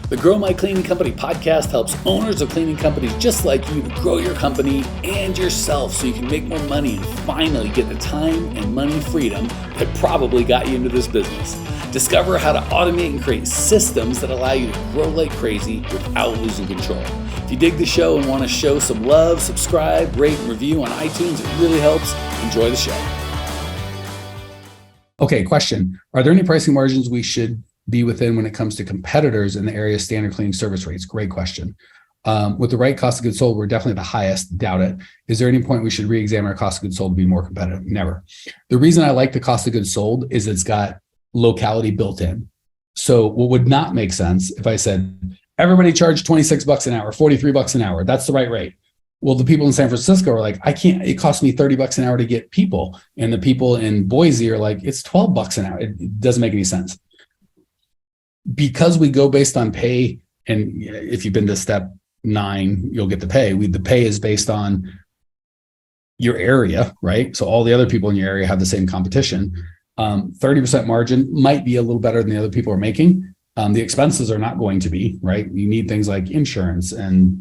The Grow My Cleaning Company podcast helps owners of cleaning companies just like you to grow your company and yourself so you can make more money and finally get the time and money freedom that probably got you into this business. Discover how to automate and create systems that allow you to grow like crazy without losing control. If you dig the show and want to show some love, subscribe, rate, and review on iTunes. It really helps. Enjoy the show. Okay, question. Are there any pricing margins we should be within when it comes to competitors in the area of standard cleaning service rates? Great question. With the right cost of goods sold, we're definitely the highest. Doubt it. Is there any point we should re-examine our cost of goods sold to be more competitive? Never. The reason I like the cost of goods sold is it's got locality built in. So what would not make sense if I said, everybody charge $26 an hour, $43 an hour. That's the right rate. Well, the people in San Francisco are like, I can't, it costs me $30 an hour to get people. And the people in Boise are like, it's $12 an hour. It doesn't make any sense. Because we go based on pay, and if you've been to step 9, you'll get the pay. The pay is based on your area, right? So all the other people in your area have the same competition. 30% margin might be a little better than the other people are making. The expenses are not going to be, right? You need things like insurance and,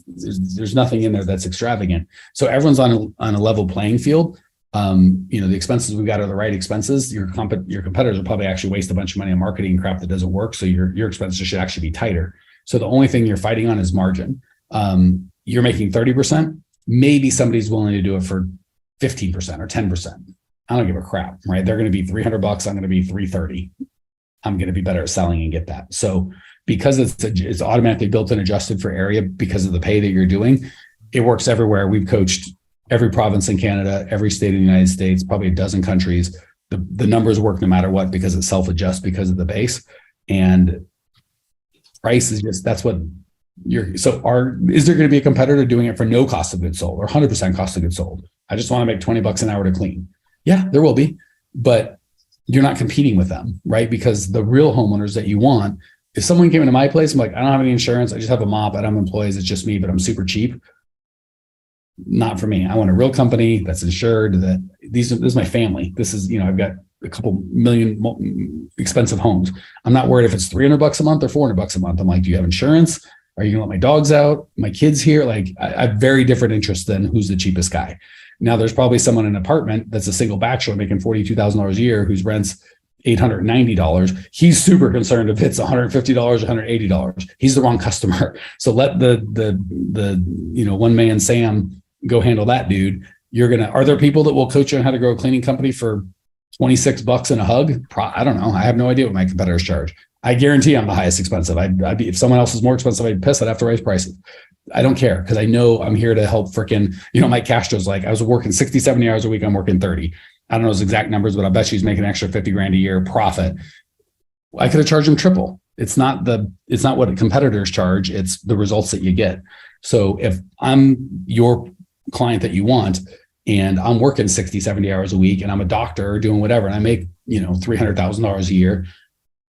there's nothing in there that's extravagant. So everyone's on a level playing field. The expenses we've got are the right expenses. Your competitors will probably actually waste a bunch of money on marketing and crap that doesn't work. So your expenses should actually be tighter. So the only thing you're fighting on is margin. You're making 30%. Maybe somebody's willing to do it for 15% or 10%. I don't give a crap, right? They're going to be $300. I'm going to be $330. I'm going to be better at selling and get that. So because it's automatically built and adjusted for area because of the pay that you're doing, it works everywhere. We've coached every province in Canada, every state in the United States, probably a dozen countries. The numbers work no matter what because it self-adjusts because of the base. And price is just, that's what is there going to be a competitor doing it for no cost of goods sold or 100% cost of goods sold? I just want to make $20 an hour to clean. Yeah, there will be, but you're not competing with them, right? Because the real homeowners that you want, if someone came into my place, I'm like, I don't have any insurance. I just have a mop. I don't have employees. It's just me, but I'm super cheap. Not for me. I want a real company that's insured, that this is my family. This is, I've got a couple million expensive homes. I'm not worried if it's $300 a month or $400 a month. I'm like, do you have insurance? Are you gonna let my dogs out? My kids here? Like I have very different interests than who's the cheapest guy. Now there's probably someone in an apartment that's a single bachelor making $42,000 a year whose rent's $890. He's super concerned if it's $150, $180. He's the wrong customer. So let the one man Sam go handle that dude. Are there people that will coach you on how to grow a cleaning company for $26 and a hug? I don't know. I have no idea what my competitors charge. I guarantee I'm the highest expensive. I'd be, if someone else is more expensive, I'd be pissed. I'd have to raise prices. I don't care because I know I'm here to help Mike Castro's like, I was working 60, 70 hours a week. I'm working 30. I don't know his exact numbers, but I bet she's making an extra 50 grand a year profit. I could have charged him triple. It's not what competitors charge. It's the results that you get. So if I'm your client that you want, and I'm working 60, 70 hours a week, and I'm a doctor doing whatever, and I make, $300,000 a year,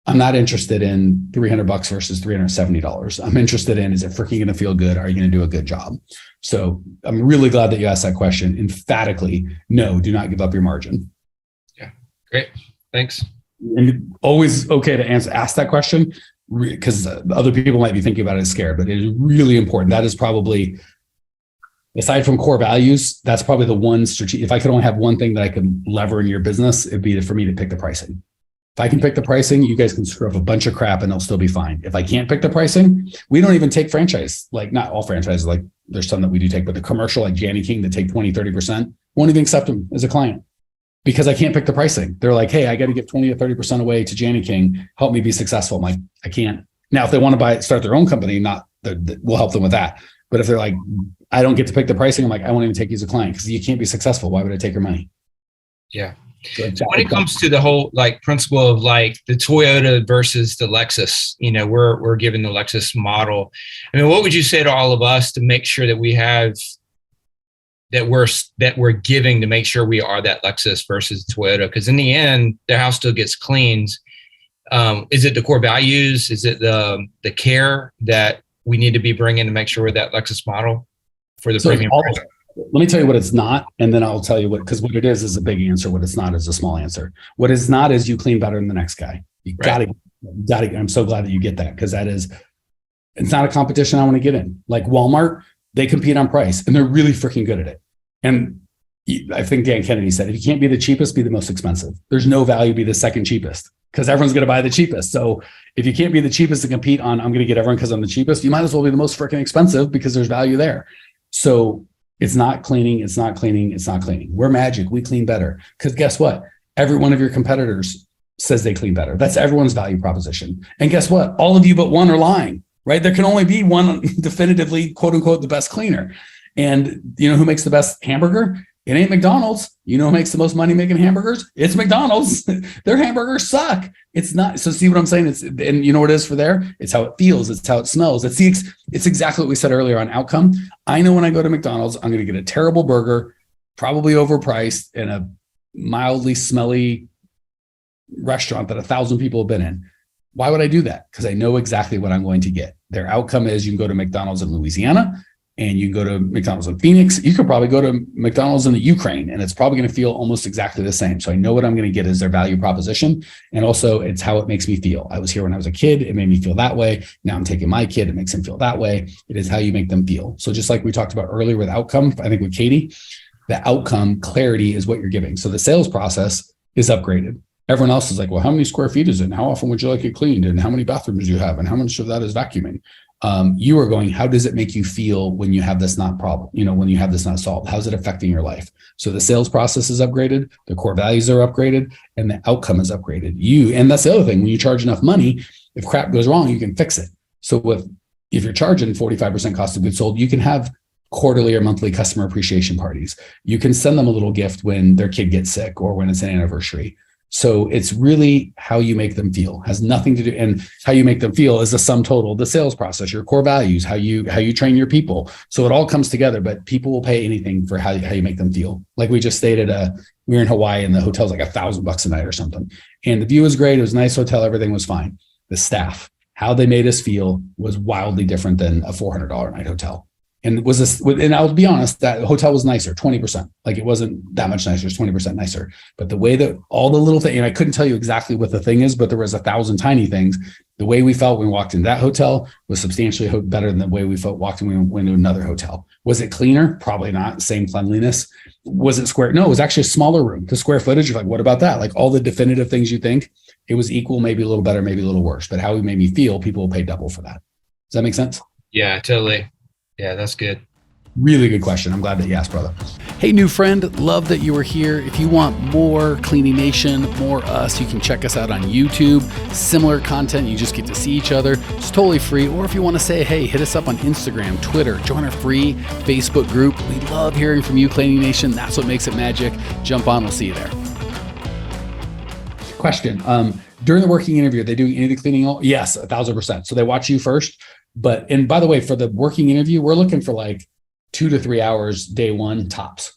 I'm not interested in $300 versus $370. I'm interested in, is it freaking going to feel good? Are you going to do a good job? So I'm really glad that you asked that question. Emphatically, no, do not give up your margin. Yeah, great. Thanks. And always okay to ask that question because other people might be thinking about it as scared, but it is really important. That is probably, aside from core values, that's probably the one strategy. If I could only have one thing that I could lever in your business, it'd be for me to pick the pricing. If I can pick the pricing, you guys can screw up a bunch of crap and it'll still be fine. If I can't pick the pricing, we don't even take franchise, like not all franchises, like there's some that we do take, but the commercial like Janny King that take 20, 30%, won't even accept them as a client because I can't pick the pricing. They're like, hey, I got to give 20 to 30% away to Janny King. Help me be successful. I'm like, I can't. Now, if they want to start their own company, we'll help them with that. But if they're like, I don't get to pick the pricing, I'm like, I won't even take you as a client because you can't be successful. Why would I take your money? Yeah. So when it comes to the whole principle of the Toyota versus the Lexus, we're given the Lexus model. I mean, what would you say to all of us to make sure that we have that we're giving to make sure we are that Lexus versus Toyota? Because in the end, the house still gets cleaned. Is it the core values? Is it the care that we need to be bringing to make sure we're that Lexus model for the premium price? Let me tell you what it's not, and then I'll tell you because what it is a big answer. What it's not is a small answer. What it's not is you clean better than the next guy. You gotta. I'm so glad that you get that because that is It's not a competition I want to get in. Like Walmart, they compete on price and they're really freaking good at it. And I think Dan Kennedy said, if you can't be the cheapest, be the most expensive. There's no value, be the second cheapest, because everyone's going to buy the cheapest. So if you can't be the cheapest to compete on, I'm going to get everyone because I'm the cheapest, you might as well be the most freaking expensive because there's value there. So it's not cleaning. It's not cleaning. It's not cleaning. We're magic. We clean better. Because guess what? Every one of your competitors says they clean better. That's everyone's value proposition. And guess what? All of you but one are lying, right? There can only be one definitively, quote unquote, the best cleaner. And you know who makes the best hamburger? It ain't McDonald's. You know who makes the most money making hamburgers? It's McDonald's. Their hamburgers suck. It's not. So see what I'm saying? And you know what it is for there? It's how it feels. It's how it smells. It's exactly what we said earlier on outcome. I know when I go to McDonald's, I'm going to get a terrible burger, probably overpriced, in a mildly smelly restaurant that 1,000 people have been in. Why would I do that? Because I know exactly what I'm going to get. Their outcome is you can go to McDonald's in Louisiana, and you can go to McDonald's in Phoenix. You could probably go to McDonald's in the Ukraine, and it's probably going to feel almost exactly the same. So I know what I'm going to get is their value proposition. And also it's how it makes me feel. I was here when I was a kid. It made me feel that way. Now I'm taking my kid. It makes him feel that way. It is how you make them feel. So just like we talked about earlier with outcome, I think with Katie, the outcome clarity is what you're giving. So the sales process is upgraded. Everyone else is like, well, how many square feet is it? And how often would you like it cleaned? And how many bathrooms do you have? And how much of that is vacuuming? You are going, how does it make you feel when you have this not problem? You know, when you have this not solved, how's it affecting your life? So the sales process is upgraded, the core values are upgraded, and the outcome is upgraded. And that's the other thing, when you charge enough money, if crap goes wrong, you can fix it. So if you're charging 45% cost of goods sold, you can have quarterly or monthly customer appreciation parties. You can send them a little gift when their kid gets sick or when it's an anniversary. So it's really how you make them feel, has nothing to do, and how you make them feel is the sum total, the sales process, your core values, how you train your people. So it all comes together, but people will pay anything for how you make them feel. Like we just stayed at we were in Hawaii and the hotel's like $1,000 a night or something. And the view was great. It was a nice hotel. Everything was fine. The staff, how they made us feel was wildly different than a $400 a night hotel. And and I'll be honest, that hotel was nicer, 20%. Like it wasn't that much nicer, it's 20% nicer. But the way that all the little things, and I couldn't tell you exactly what the thing is, but there was 1,000 tiny things. The way we felt when we walked into that hotel was substantially better than the way we felt walking when we went to another hotel. Was it cleaner? Probably not. Same cleanliness. Was it square? No, it was actually a smaller room. The square footage, you're like, what about that? Like all the definitive things you think, it was equal, maybe a little better, maybe a little worse. But how it made me feel, people will pay double for that. Does that make sense? Yeah, totally. Yeah, that's good. Really good question. I'm glad that you asked, brother. Hey, new friend, love that you were here. If you want more Cleaning Nation, more us, you can check us out on YouTube. Similar content, you just get to see each other. It's totally free. Or if you want to say, hey, hit us up on Instagram, Twitter, join our free Facebook group. We love hearing from you, Cleaning Nation. That's what makes it magic. Jump on, we'll see you there. Question. During the working interview, are they doing any of the cleaning? Yes, 1,000%. So they watch you first. And by the way, for the working interview, we're looking for like 2 to 3 hours day one tops.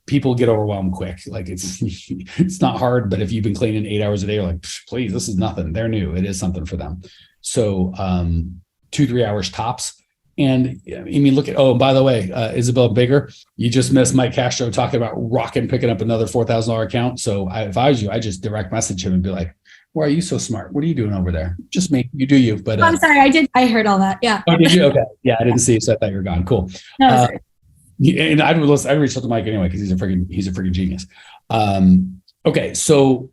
People get overwhelmed quick. Like it's not hard, but if you've been cleaning 8 hours a day, you're like, please, this is nothing. They're new. It is something for them. So 2-3 hours tops. And I mean, look at, oh, by the way, Isabel Bigger, you just missed Mike Castro talking about rocking, picking up another $4,000 account. So I advise you, I just direct message him and be like, why are you so smart? What are you doing over there? Just me. You do you. But I'm sorry. I heard all that. Yeah. Oh, did you? Okay. Yeah, I didn't see you. So I thought you were gone. Cool. No, and I'd reach out to Mike anyway because he's a freaking genius. Okay, so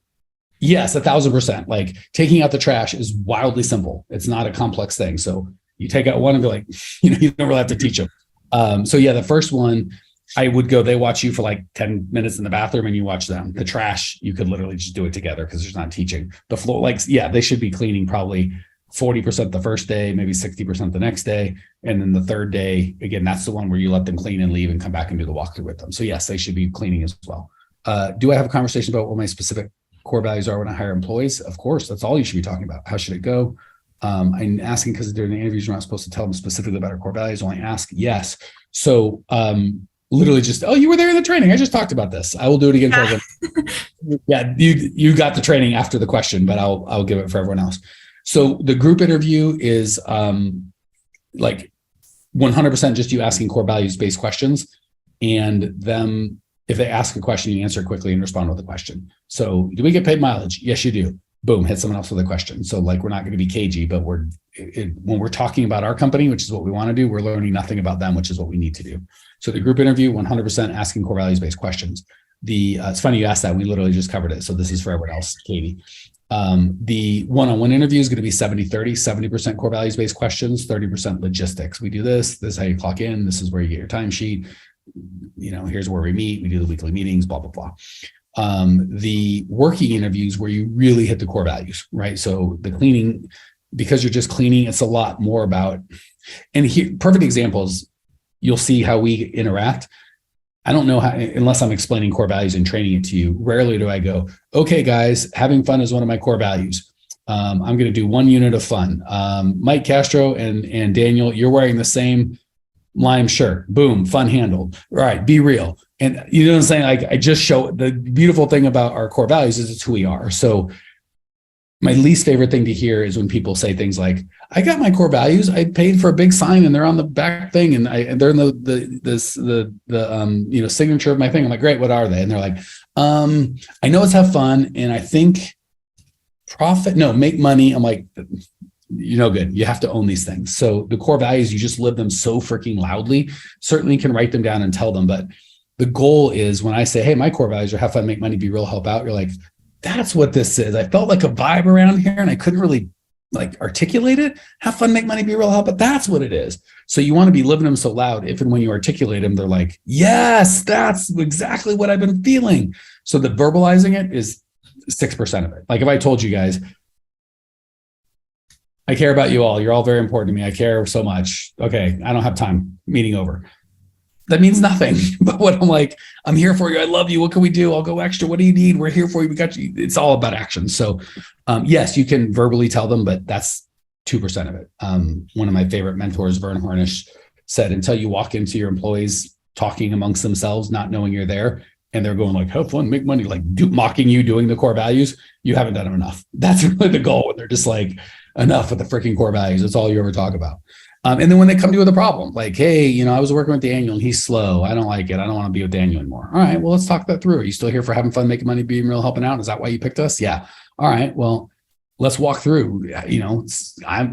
yes, 1,000%. Like taking out the trash is wildly simple. It's not a complex thing. So you take out one and be like, you don't really have to teach them. So yeah, the first one, I would go, they watch you for like 10 minutes in the bathroom and you watch them. The trash, you could literally just do it together because there's not teaching. The floor, like, yeah, they should be cleaning probably 40% the first day, maybe 60% the next day. And then the third day, again, that's the one where you let them clean and leave and come back and do the walkthrough with them. So yes, they should be cleaning as well. Do I have a conversation about what my specific core values are when I hire employees? Of course, that's all you should be talking about. How should it go? I'm asking because during the interviews, you're not supposed to tell them specifically about our core values, only ask yes. So, literally just, oh, you were there in the training. I just talked about this. I will do it again for everyone. Yeah, you got the training after the question, but I'll give it for everyone else. So the group interview is like 100% just you asking core values based questions, and them, if they ask a question, you answer quickly and respond with a question. So do we get paid mileage? Yes, you do. boom, hit someone else with a question. So like, we're not going to be cagey, but when we're talking about our company, which is what we want to do, we're learning nothing about them, which is what we need to do. So the group interview, 100% asking core values-based questions. It's funny you asked that. We literally just covered it. So this is for everyone else, Katie. The one-on-one interview is going to be 70-30, 70% core values-based questions, 30% logistics. We do this is how you clock in. This is where you get your timesheet. Here's where we meet. We do the weekly meetings, blah, blah, blah. The working interviews where you really hit the core values, right? So the cleaning, because you're just cleaning, it's a lot more about, and here, perfect examples, you'll see how we interact. I don't know how, unless I'm explaining core values and training it to you, rarely do I go, okay, guys, having fun is one of my core values. I'm going to do 1 unit of fun. Mike Castro and Daniel, you're wearing the same lime shirt. Boom, fun handled. All right, be real. And you know what I'm saying? Like, I just show the beautiful thing about our core values is it's who we are. So my least favorite thing to hear is when people say things like, I got my core values. I paid for a big sign and they're on the back thing. And they're in the signature of my thing. I'm like, great. What are they? And they're like, I know it's have fun. And I think make money. I'm like, good. You have to own these things. So the core values, you just live them so freaking loudly. Certainly you can write them down and tell them. But the goal is when I say, hey, my core values are have fun, make money, be real, help out. You're like, that's what this is. I felt like a vibe around here and I couldn't really articulate it. Have fun, make money, be real, help, but that's what it is. So you want to be living them so loud. If and when you articulate them, they're like, yes, that's exactly what I've been feeling. So the verbalizing it is 6% of it. Like if I told you guys, I care about you all. You're all very important to me. I care so much. Okay, I don't have time. Meeting over. That means nothing. But what I'm like, I'm here for you. I love you. What can we do? I'll go extra. What do you need? We're here for you. We got you. It's all about action. So yes, you can verbally tell them, but that's 2% of it. One of my favorite mentors, Vern Harnish, said, until you walk into your employees talking amongst themselves, not knowing you're there, and they're going like, have fun, make money, mocking you, doing the core values, you haven't done them enough. That's really the goal. They're just like, enough with the freaking core values. That's all you ever talk about. And then when they come to you with a problem, like, hey, I was working with Daniel and he's slow. I don't like it. I don't want to be with Daniel anymore. All right, well, let's talk that through. Are you still here for having fun, making money, being real, helping out? Is that why you picked us? Yeah. All right, well, let's walk through. I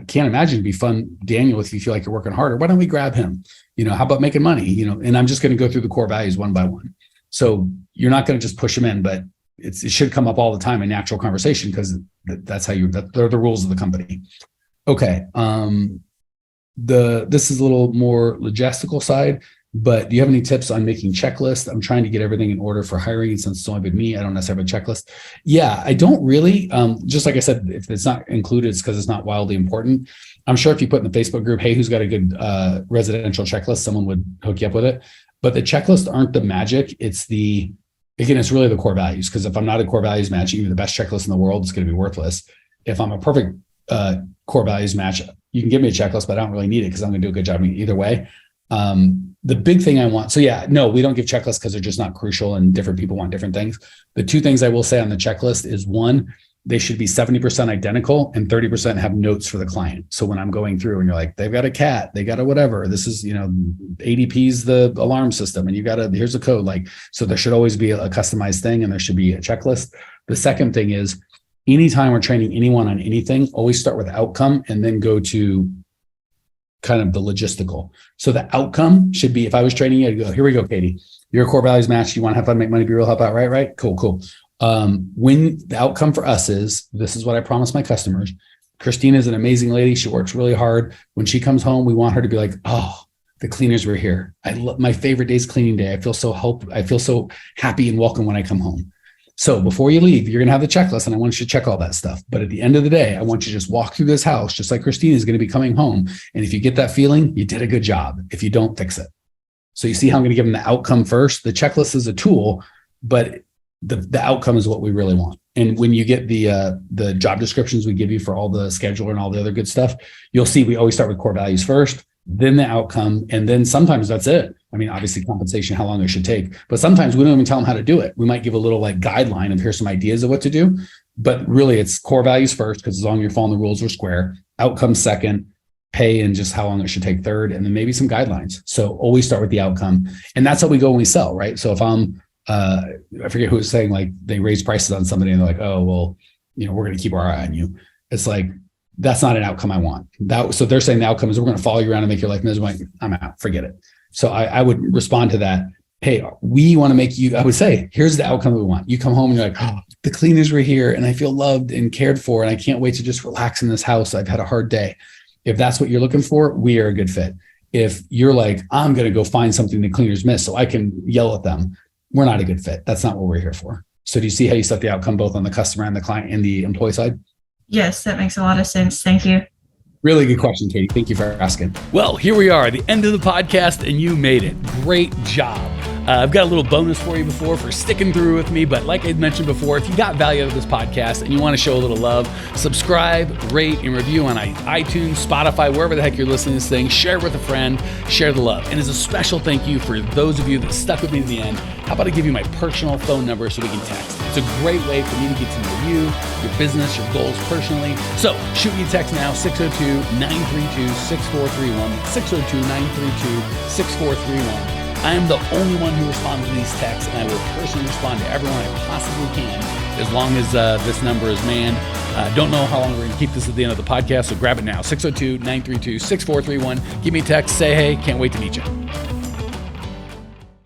can't imagine it'd be fun, Daniel, if you feel like you're working harder. Why don't we grab him? How about making money? And I'm just going to go through the core values one by one. So you're not going to just push them in, but it should come up all the time in natural conversation because that's how they're the rules of the company. Okay. This is a little more logistical side, but do you have any tips on making checklists? I'm trying to get everything in order for hiring. And since it's only been me, I don't necessarily have a checklist. Yeah, I don't really, just like I said, if it's not included, it's because it's not wildly important. I'm sure if you put in the Facebook group, hey, who's got a good residential checklist, someone would hook you up with it. But the checklists aren't the magic. It's really the core values. Because if I'm not a core values match, even the best checklist in the world is going to be worthless. If I'm a perfect core values match, you can give me a checklist, but I don't really need it because I'm going to do a good job either way. The big thing I want, no, we don't give checklists because they're just not crucial and different people want different things. The 2 things I will say on the checklist is 1, they should be 70% identical and 30% have notes for the client. So when I'm going through and you're like, they've got a cat, they got a whatever, this is, ADP's the alarm system and here's a code. So there should always be a customized thing and there should be a checklist. The second thing is anytime we're training anyone on anything, always start with outcome and then go to kind of the logistical. So the outcome should be, if I was training you, I'd go, here we go, Katie, your core values match. You want to have fun, make money, be real, help out. Right. Cool. When the outcome for us is, this is what I promise my customers. Christina is an amazing lady. She works really hard. When she comes home, we want her to be like, oh, the cleaners were here. I love my favorite day is cleaning day. I feel so happy and welcome when I come home. So before you leave, you're going to have the checklist and I want you to check all that stuff. But at the end of the day, I want you to just walk through this house, just like Christina is going to be coming home. And if you get that feeling, you did a good job. If you don't, fix it. So you see how I'm going to give them the outcome first. The checklist is a tool, but the outcome is what we really want. And when you get the job descriptions we give you for all the scheduler and all the other good stuff, you'll see we always start with core values first, then the outcome, and then sometimes that's it. I mean, obviously compensation, how long it should take, but sometimes we don't even tell them how to do it. We might give a little guideline of here's some ideas of what to do, but really it's core values first, because as long as you're following the rules, we're square. Outcome second, pay and just how long it should take third, and then maybe some guidelines. So always start with the outcome. And that's how we go when we sell, right? So if I'm, I forget who was saying they raise prices on somebody and they're like, oh, well, we're going to keep our eye on you. It's like, that's not an outcome I want. So they're saying the outcome is we're going to follow you around and make your life miserable. Like, I'm out, forget it. So I would respond to that. Hey, we want to make you, I would say, here's the outcome we want. You come home and you're like, oh, the cleaners were here and I feel loved and cared for, and I can't wait to just relax in this house. I've had a hard day. If that's what you're looking for, we are a good fit. If you're like, I'm going to go find something the cleaners miss so I can yell at them, we're not a good fit. That's not what we're here for. So do you see how you set the outcome both on the customer and the client and the employee side? Yes, that makes a lot of sense. Thank you. Really good question, Katie. Thank you for asking. Well, here we are, the end of the podcast, and you made it. Great job. I've got a little bonus for you for sticking through with me. But like I mentioned before, if you got value out of this podcast and you want to show a little love, subscribe, rate, and review on iTunes, Spotify, wherever the heck you're listening to this thing. Share it with a friend. Share the love. And as a special thank you for those of you that stuck with me to the end, how about I give you my personal phone number so we can text? It's a great way for me to get to know you, your business, your goals personally. So shoot me a text now, 602-932-6431, 602-932-6431. I am the only one who responds to these texts, and I will personally respond to everyone I possibly can as long as this number is manned. Don't know how long we're going to keep this at the end of the podcast, so grab it now, 602-932-6431. Give me a text, say hey, can't wait to meet you.